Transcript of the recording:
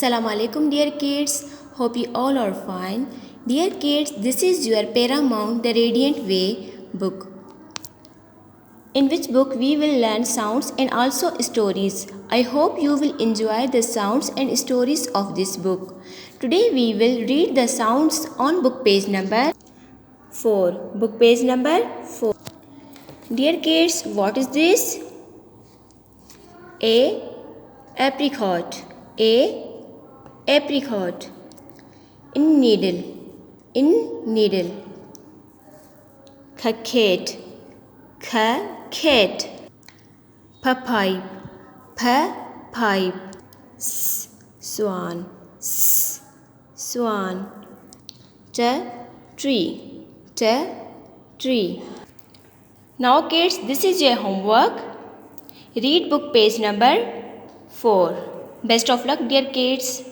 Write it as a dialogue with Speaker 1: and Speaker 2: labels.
Speaker 1: Assalamu alaikum dear kids. Hope you all are fine. Dear kids, this is your Paramount the Radiant Way book, in which book we will learn sounds and also stories. I hope you will enjoy the sounds and stories of this book. Today we will read the sounds on book page number 4. Book page number 4. Dear kids, what is this? A apricot. A apricot. In needle. Cat. Cat. Pipe. Swan. Tree. Now kids, this is your homework. Read book page number 4. Best of luck dear kids.